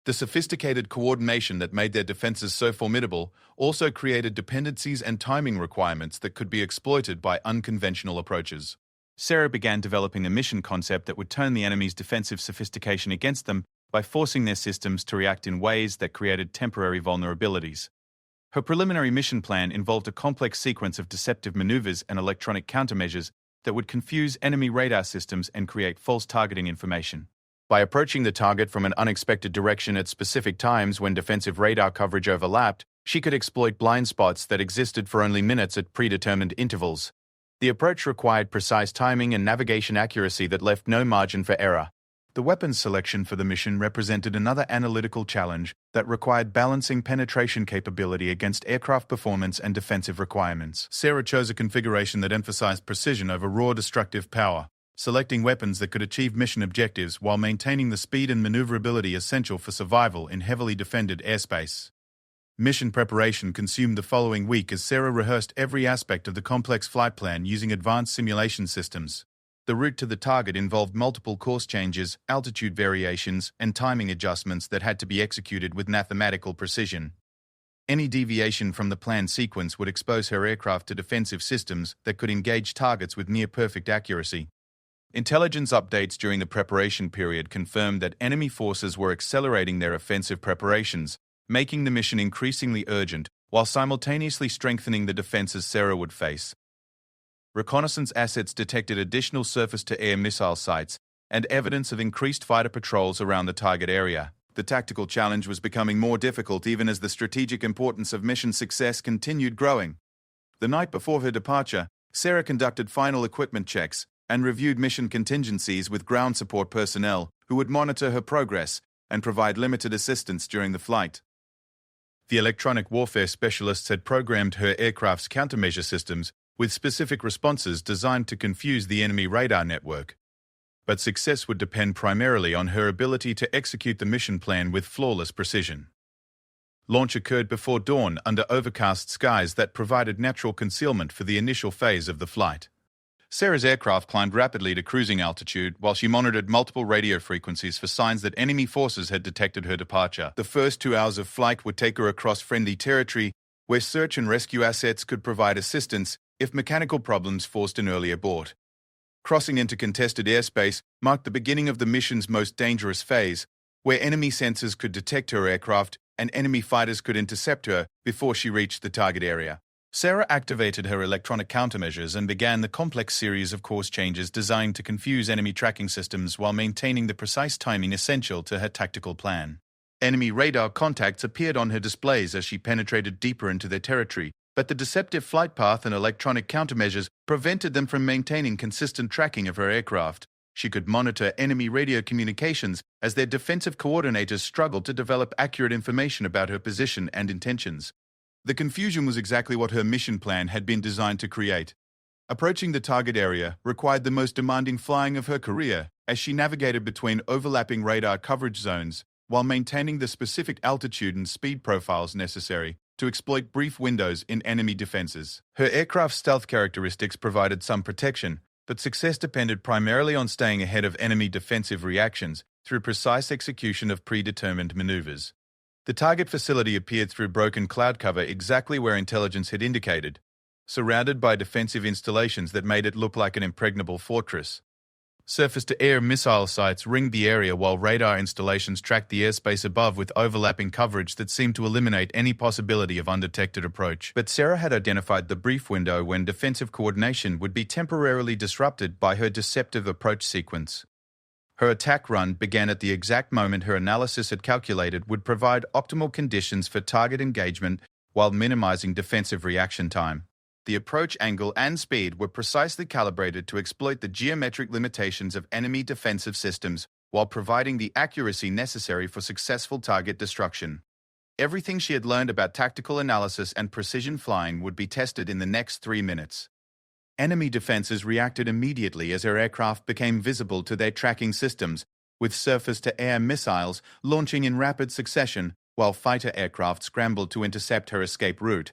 The sophisticated coordination that made their defenses so formidable also created dependencies and timing requirements that could be exploited by unconventional approaches. Sarah began developing a mission concept that would turn the enemy's defensive sophistication against them by forcing their systems to react in ways that created temporary vulnerabilities. Her preliminary mission plan involved a complex sequence of deceptive maneuvers and electronic countermeasures that would confuse enemy radar systems and create false targeting information. By approaching the target from an unexpected direction at specific times when defensive radar coverage overlapped, she could exploit blind spots that existed for only minutes at predetermined intervals. The approach required precise timing and navigation accuracy that left no margin for error. The weapons selection for the mission represented another analytical challenge that required balancing penetration capability against aircraft performance and defensive requirements. Sarah chose a configuration that emphasized precision over raw destructive power, selecting weapons that could achieve mission objectives while maintaining the speed and maneuverability essential for survival in heavily defended airspace. Mission preparation consumed the following week as Sarah rehearsed every aspect of the complex flight plan using advanced simulation systems. The route to the target involved multiple course changes, altitude variations, and timing adjustments that had to be executed with mathematical precision. Any deviation from the planned sequence would expose her aircraft to defensive systems that could engage targets with near-perfect accuracy. Intelligence updates during the preparation period confirmed that enemy forces were accelerating their offensive preparations, making the mission increasingly urgent while simultaneously strengthening the defenses Sarah would face. Reconnaissance assets detected additional surface-to-air missile sites and evidence of increased fighter patrols around the target area. The tactical challenge was becoming more difficult even as the strategic importance of mission success continued growing. The night before her departure, Sarah conducted final equipment checks and reviewed mission contingencies with ground support personnel who would monitor her progress and provide limited assistance during the flight. The electronic warfare specialists had programmed her aircraft's countermeasure systems with specific responses designed to confuse the enemy radar network. But success would depend primarily on her ability to execute the mission plan with flawless precision. Launch occurred before dawn under overcast skies that provided natural concealment for the initial phase of the flight. Sarah's aircraft climbed rapidly to cruising altitude while she monitored multiple radio frequencies for signs that enemy forces had detected her departure. The first 2 hours of flight would take her across friendly territory where search and rescue assets could provide assistance if mechanical problems forced an early abort. Crossing into contested airspace marked the beginning of the mission's most dangerous phase, where enemy sensors could detect her aircraft and enemy fighters could intercept her before she reached the target area. Sarah activated her electronic countermeasures and began the complex series of course changes designed to confuse enemy tracking systems while maintaining the precise timing essential to her tactical plan. Enemy radar contacts appeared on her displays as she penetrated deeper into their territory, but the deceptive flight path and electronic countermeasures prevented them from maintaining consistent tracking of her aircraft. She could monitor enemy radio communications as their defensive coordinators struggled to develop accurate information about her position and intentions. The confusion was exactly what her mission plan had been designed to create. Approaching the target area required the most demanding flying of her career as she navigated between overlapping radar coverage zones while maintaining the specific altitude and speed profiles necessary to exploit brief windows in enemy defenses. Her aircraft's stealth characteristics provided some protection, but success depended primarily on staying ahead of enemy defensive reactions through precise execution of predetermined maneuvers. The target facility appeared through broken cloud cover exactly where intelligence had indicated, surrounded by defensive installations that made it look like an impregnable fortress. Surface-to-air missile sites ringed the area while radar installations tracked the airspace above with overlapping coverage that seemed to eliminate any possibility of undetected approach. But Sarah had identified the brief window when defensive coordination would be temporarily disrupted by her deceptive approach sequence. Her attack run began at the exact moment her analysis had calculated would provide optimal conditions for target engagement while minimizing defensive reaction time. The approach angle and speed were precisely calibrated to exploit the geometric limitations of enemy defensive systems while providing the accuracy necessary for successful target destruction. Everything she had learned about tactical analysis and precision flying would be tested in the next 3 minutes. Enemy defenses reacted immediately as her aircraft became visible to their tracking systems, with surface-to-air missiles launching in rapid succession while fighter aircraft scrambled to intercept her escape route.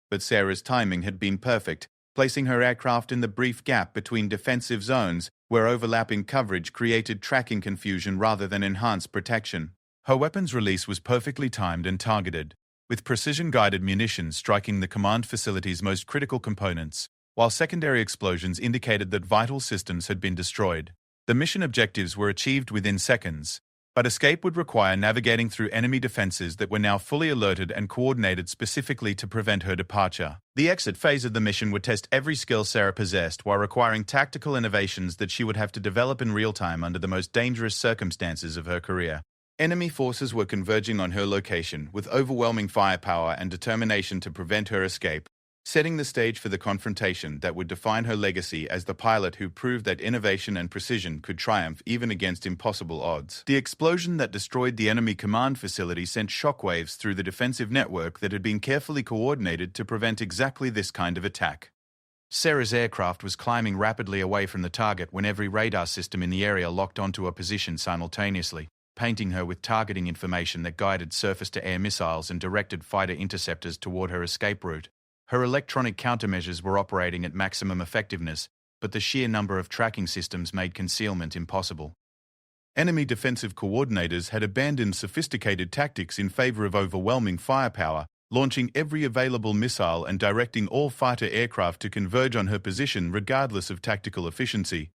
But Sarah's timing had been perfect, placing her aircraft in the brief gap between defensive zones where overlapping coverage created tracking confusion rather than enhanced protection. Her weapons release was perfectly timed and targeted, with precision-guided munitions striking the command facility's most critical components, while secondary explosions indicated that vital systems had been destroyed. The mission objectives were achieved within seconds, but escape would require navigating through enemy defenses that were now fully alerted and coordinated specifically to prevent her departure. The exit phase of the mission would test every skill Sarah possessed while requiring tactical innovations that she would have to develop in real time under the most dangerous circumstances of her career. Enemy forces were converging on her location with overwhelming firepower and determination to prevent her escape, setting the stage for the confrontation that would define her legacy as the pilot who proved that innovation and precision could triumph even against impossible odds. The explosion that destroyed the enemy command facility sent shockwaves through the defensive network that had been carefully coordinated to prevent exactly this kind of attack. Sarah's aircraft was climbing rapidly away from the target when every radar system in the area locked onto a position simultaneously, painting her with targeting information that guided surface-to-air missiles and directed fighter interceptors toward her escape route. Her electronic countermeasures were operating at maximum effectiveness, but the sheer number of tracking systems made concealment impossible. Enemy defensive coordinators had abandoned sophisticated tactics in favor of overwhelming firepower, launching every available missile and directing all fighter aircraft to converge on her position regardless of tactical efficiency.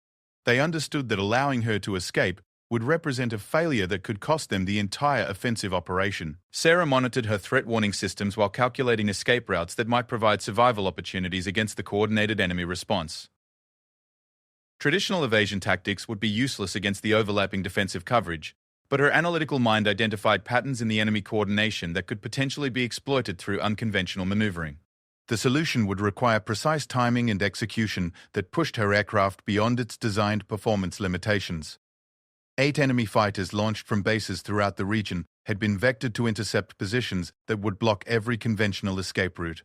They understood that allowing her to escape would represent a failure that could cost them the entire offensive operation. Sarah monitored her threat warning systems while calculating escape routes that might provide survival opportunities against the coordinated enemy response. Traditional evasion tactics would be useless against the overlapping defensive coverage, but her analytical mind identified patterns in the enemy coordination that could potentially be exploited through unconventional maneuvering. The solution would require precise timing and execution that pushed her aircraft beyond its designed performance limitations. 8 enemy fighters launched from bases throughout the region had been vectored to intercept positions that would block every conventional escape route.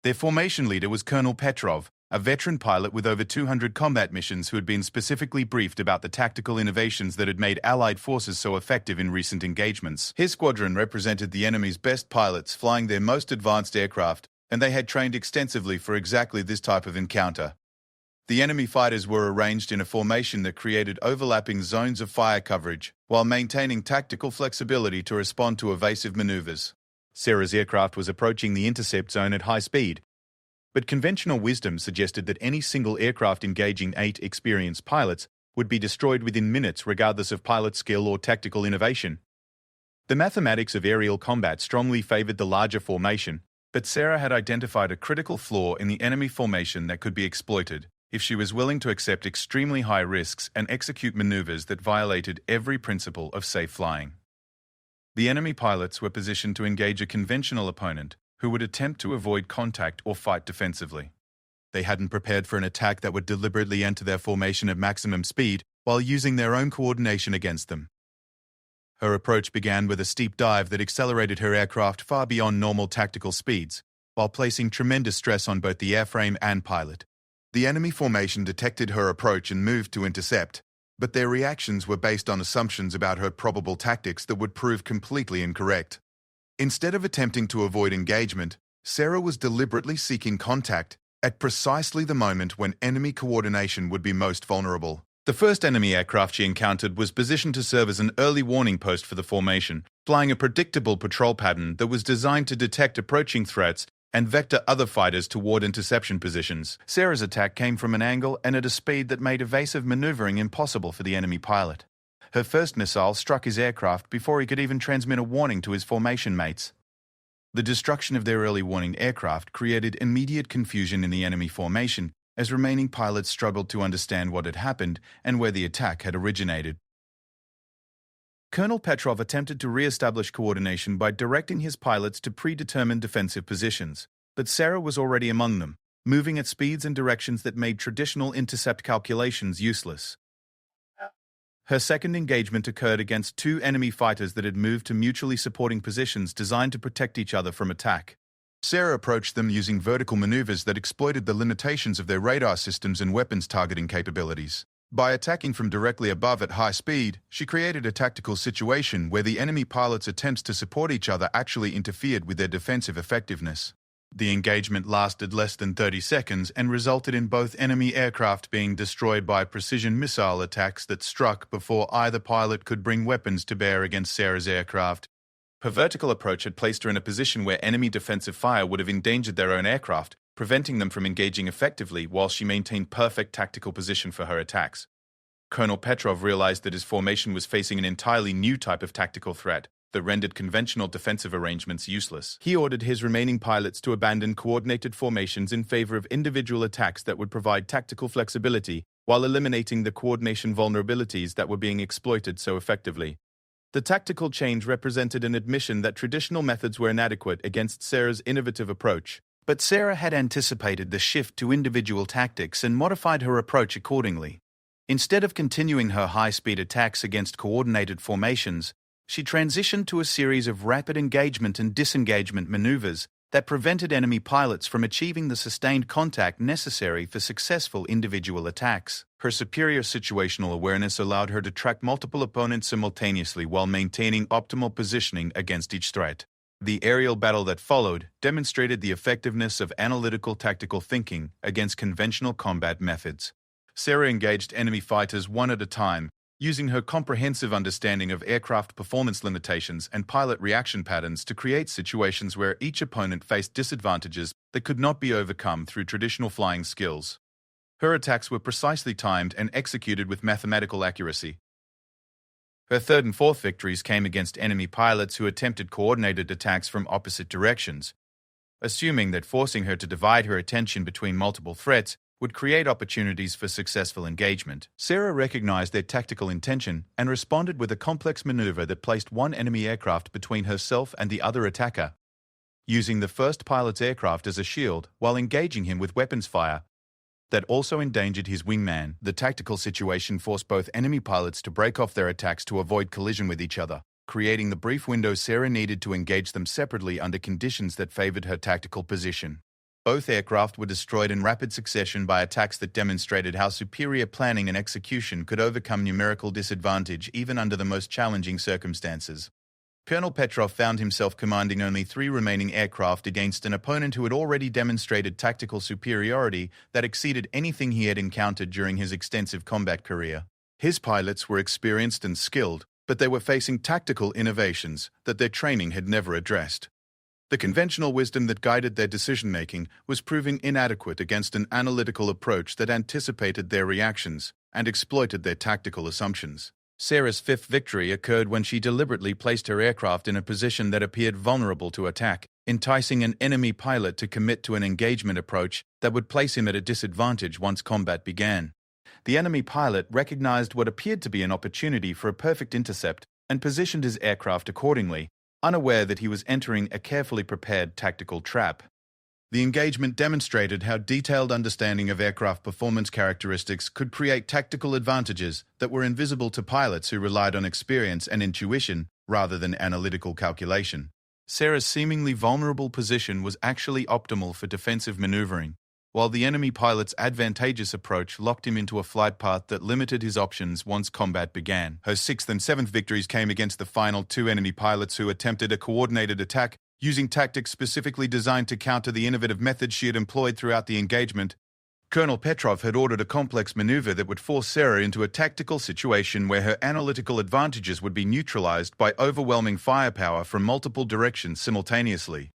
Their formation leader was Colonel Petrov, a veteran pilot with over 200 combat missions who had been specifically briefed about the tactical innovations that had made Allied forces so effective in recent engagements. His squadron represented the enemy's best pilots flying their most advanced aircraft, and they had trained extensively for exactly this type of encounter. The enemy fighters were arranged in a formation that created overlapping zones of fire coverage, while maintaining tactical flexibility to respond to evasive maneuvers. Sarah's aircraft was approaching the intercept zone at high speed, but conventional wisdom suggested that any single aircraft engaging 8 experienced pilots would be destroyed within minutes regardless of pilot skill or tactical innovation. The mathematics of aerial combat strongly favored the larger formation, but Sarah had identified a critical flaw in the enemy formation that could be exploited if she was willing to accept extremely high risks and execute maneuvers that violated every principle of safe flying. The enemy pilots were positioned to engage a conventional opponent who would attempt to avoid contact or fight defensively. They hadn't prepared for an attack that would deliberately enter their formation at maximum speed while using their own coordination against them. Her approach began with a steep dive that accelerated her aircraft far beyond normal tactical speeds, while placing tremendous stress on both the airframe and pilot. The enemy formation detected her approach and moved to intercept, but their reactions were based on assumptions about her probable tactics that would prove completely incorrect. Instead of attempting to avoid engagement, Sarah was deliberately seeking contact at precisely the moment when enemy coordination would be most vulnerable. The first enemy aircraft she encountered was positioned to serve as an early warning post for the formation, flying a predictable patrol pattern that was designed to detect approaching threats and vector other fighters toward interception positions. Sarah's attack came from an angle and at a speed that made evasive maneuvering impossible for the enemy pilot. Her first missile struck his aircraft before he could even transmit a warning to his formation mates. The destruction of their early warning aircraft created immediate confusion in the enemy formation as remaining pilots struggled to understand what had happened and where the attack had originated. Colonel Petrov attempted to re-establish coordination by directing his pilots to predetermined defensive positions, but Sarah was already among them, moving at speeds and directions that made traditional intercept calculations useless. Her second engagement occurred against two enemy fighters that had moved to mutually supporting positions designed to protect each other from attack. Sarah approached them using vertical maneuvers that exploited the limitations of their radar systems and weapons targeting capabilities. By attacking from directly above at high speed, she created a tactical situation where the enemy pilots' attempts to support each other actually interfered with their defensive effectiveness. The engagement lasted less than 30 seconds and resulted in both enemy aircraft being destroyed by precision missile attacks that struck before either pilot could bring weapons to bear against Sarah's aircraft. Her vertical approach had placed her in a position where enemy defensive fire would have endangered their own aircraft, preventing them from engaging effectively while she maintained perfect tactical position for her attacks. Colonel Petrov realized that his formation was facing an entirely new type of tactical threat that rendered conventional defensive arrangements useless. He ordered his remaining pilots to abandon coordinated formations in favor of individual attacks that would provide tactical flexibility while eliminating the coordination vulnerabilities that were being exploited so effectively. The tactical change represented an admission that traditional methods were inadequate against Sarah's innovative approach. But Sarah had anticipated the shift to individual tactics and modified her approach accordingly. Instead of continuing her high-speed attacks against coordinated formations, she transitioned to a series of rapid engagement and disengagement maneuvers that prevented enemy pilots from achieving the sustained contact necessary for successful individual attacks. Her superior situational awareness allowed her to track multiple opponents simultaneously while maintaining optimal positioning against each threat. The aerial battle that followed demonstrated the effectiveness of analytical tactical thinking against conventional combat methods. Sarah engaged enemy fighters one at a time, using her comprehensive understanding of aircraft performance limitations and pilot reaction patterns to create situations where each opponent faced disadvantages that could not be overcome through traditional flying skills. Her attacks were precisely timed and executed with mathematical accuracy. Her third and fourth victories came against enemy pilots who attempted coordinated attacks from opposite directions, assuming that forcing her to divide her attention between multiple threats would create opportunities for successful engagement. Sarah recognized their tactical intention and responded with a complex maneuver that placed one enemy aircraft between herself and the other attacker. Using the first pilot's aircraft as a shield while engaging him with weapons fire that also endangered his wingman, the tactical situation forced both enemy pilots to break off their attacks to avoid collision with each other, creating the brief window Sarah needed to engage them separately under conditions that favored her tactical position. Both aircraft were destroyed in rapid succession by attacks that demonstrated how superior planning and execution could overcome numerical disadvantage even under the most challenging circumstances. Colonel Petrov found himself commanding only 3 remaining aircraft against an opponent who had already demonstrated tactical superiority that exceeded anything he had encountered during his extensive combat career. His pilots were experienced and skilled, but they were facing tactical innovations that their training had never addressed. The conventional wisdom that guided their decision-making was proving inadequate against an analytical approach that anticipated their reactions and exploited their tactical assumptions. Sarah's fifth victory occurred when she deliberately placed her aircraft in a position that appeared vulnerable to attack, enticing an enemy pilot to commit to an engagement approach that would place him at a disadvantage once combat began. The enemy pilot recognized what appeared to be an opportunity for a perfect intercept and positioned his aircraft accordingly, unaware that he was entering a carefully prepared tactical trap. The engagement demonstrated how detailed understanding of aircraft performance characteristics could create tactical advantages that were invisible to pilots who relied on experience and intuition rather than analytical calculation. Sarah's seemingly vulnerable position was actually optimal for defensive maneuvering, while the enemy pilot's advantageous approach locked him into a flight path that limited his options once combat began. Her sixth and seventh victories came against the final two enemy pilots who attempted a coordinated attack using tactics specifically designed to counter the innovative methods she had employed throughout the engagement. Colonel Petrov had ordered a complex maneuver that would force Sarah into a tactical situation where her analytical advantages would be neutralized by overwhelming firepower from multiple directions simultaneously.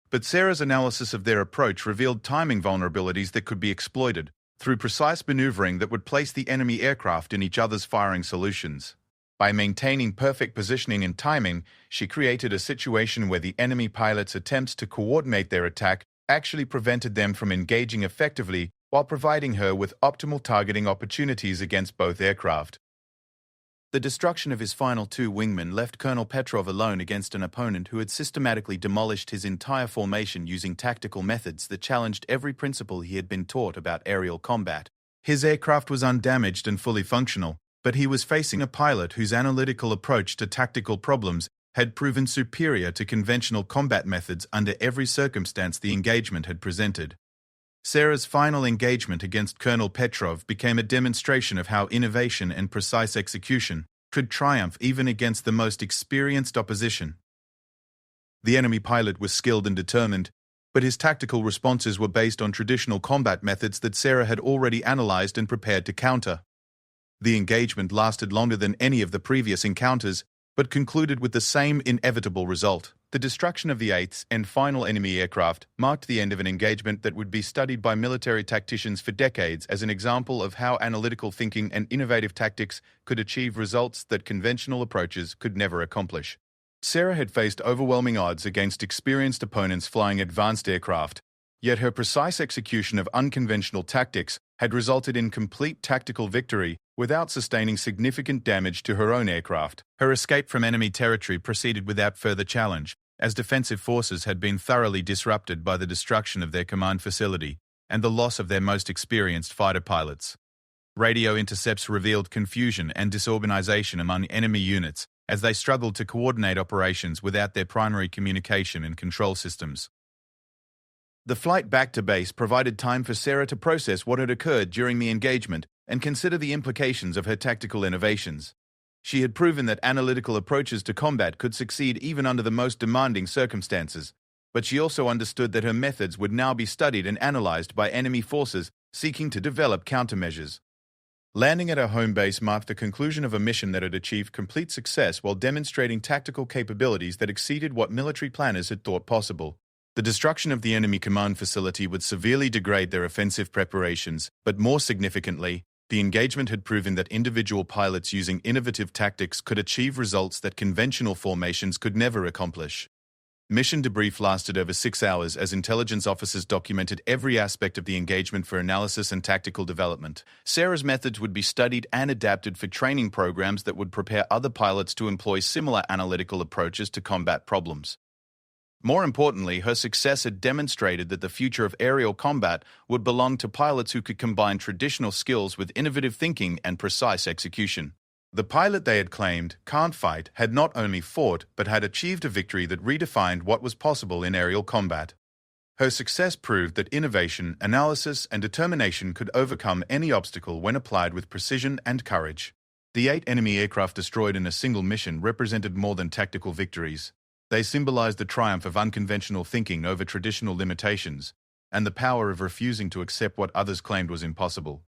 But Sarah's analysis of their approach revealed timing vulnerabilities that could be exploited through precise maneuvering that would place the enemy aircraft in each other's firing solutions. By maintaining perfect positioning and timing, she created a situation where the enemy pilot's attempts to coordinate their attack actually prevented them from engaging effectively while providing her with optimal targeting opportunities against both aircraft. The destruction of his final two wingmen left Colonel Petrov alone against an opponent who had systematically demolished his entire formation using tactical methods that challenged every principle he had been taught about aerial combat. His aircraft was undamaged and fully functional, but he was facing a pilot whose analytical approach to tactical problems had proven superior to conventional combat methods under every circumstance the engagement had presented. Sarah's final engagement against Colonel Petrov became a demonstration of how innovation and precise execution could triumph even against the most experienced opposition. The enemy pilot was skilled and determined, but his tactical responses were based on traditional combat methods that Sarah had already analyzed and prepared to counter. The engagement lasted longer than any of the previous encounters, but concluded with the same inevitable result. The destruction of the eighth and final enemy aircraft marked the end of an engagement that would be studied by military tacticians for decades as an example of how analytical thinking and innovative tactics could achieve results that conventional approaches could never accomplish. Sarah had faced overwhelming odds against experienced opponents flying advanced aircraft, yet her precise execution of unconventional tactics had resulted in complete tactical victory without sustaining significant damage to her own aircraft. Her escape from enemy territory proceeded without further challenge, as defensive forces had been thoroughly disrupted by the destruction of their command facility and the loss of their most experienced fighter pilots. Radio intercepts revealed confusion and disorganization among enemy units as they struggled to coordinate operations without their primary communication and control systems. The flight back to base provided time for Sarah to process what had occurred during the engagement and consider the implications of her tactical innovations. She had proven that analytical approaches to combat could succeed even under the most demanding circumstances, but she also understood that her methods would now be studied and analyzed by enemy forces seeking to develop countermeasures. Landing at her home base marked the conclusion of a mission that had achieved complete success while demonstrating tactical capabilities that exceeded what military planners had thought possible. The destruction of the enemy command facility would severely degrade their offensive preparations, but more significantly, the engagement had proven that individual pilots using innovative tactics could achieve results that conventional formations could never accomplish. Mission debrief lasted over 6 hours as intelligence officers documented every aspect of the engagement for analysis and tactical development. Sarah's methods would be studied and adapted for training programs that would prepare other pilots to employ similar analytical approaches to combat problems. More importantly, her success had demonstrated that the future of aerial combat would belong to pilots who could combine traditional skills with innovative thinking and precise execution. The pilot they had claimed, "can't fight," had not only fought, but had achieved a victory that redefined what was possible in aerial combat. Her success proved that innovation, analysis, and determination could overcome any obstacle when applied with precision and courage. The 8 enemy aircraft destroyed in a single mission represented more than tactical victories. They symbolized the triumph of unconventional thinking over traditional limitations, and the power of refusing to accept what others claimed was impossible.